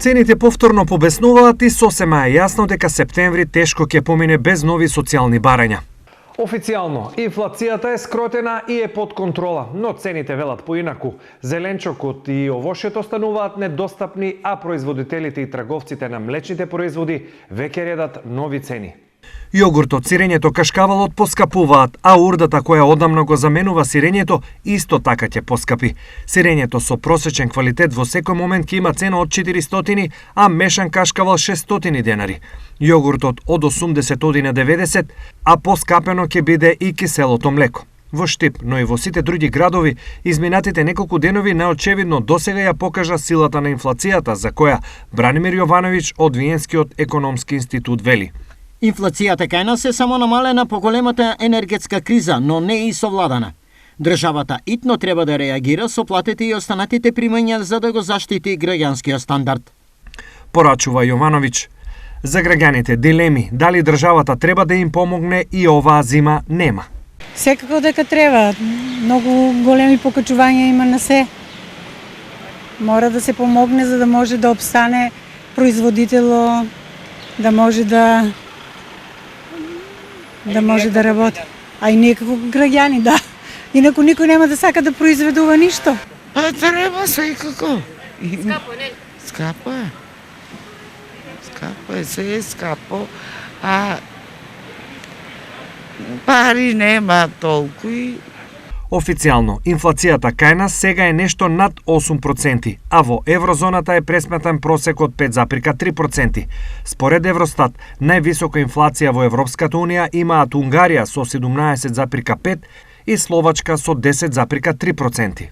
Цените повторно побеснуваат и сосема е јасно дека септември тешко ќе помине без нови социјални барања. Официјално, инфлацијата е скротена и е под контрола, но цените велат поинаку. Зеленчокот и овошјето стануваат недостапни, а производителите и трговците на млечните производи веќе редат нови цени. Јогуртот, сирењето, кашкавалот поскапуваат, а урдата која одамна го заменува сирењето исто така ќе поскапи. Сирењето со просечен квалитет во секој момент ќе има цена од 400, а мешан кашкавал 600 денари. Јогуртот од 80 на 90, а поскапено ќе биде и киселото млеко. Во Штип, но и во сите други градови, изминатите неколку денови наочевидно досега ја покажа силата на инфлацијата, за која Бранимир Јовановиќ од Виенскиот економски институт вели. Инфлацијата кај нас е само намалена по големата енергетска криза, но не и совладана. Државата итно треба да реагира со платите и останатите примања за да го заштити граѓанскиот стандард. Порачува Јовановиќ. За граѓаните дилеми дали државата треба да им помогне и оваа зима нема. Секако дека треба. Многу големи покачувања има на се. Мора да се помогне за да може да обстане производитело, да може да работи. А и ние како граѓани, да. Инаку никој нема да сака да произведува ништо. А треба секако. Скапо, не? Скапо е. Скапо е, се е скапо. А пари нема толку и... Официјално, инфлацијата кај нас сега е нешто над 8%, а во еврозоната е пресметан просек од 5,3%. Според Евростат, највисока инфлација во Европската Унија имаат Унгарија со 17,5% и Словачка со 10,3%.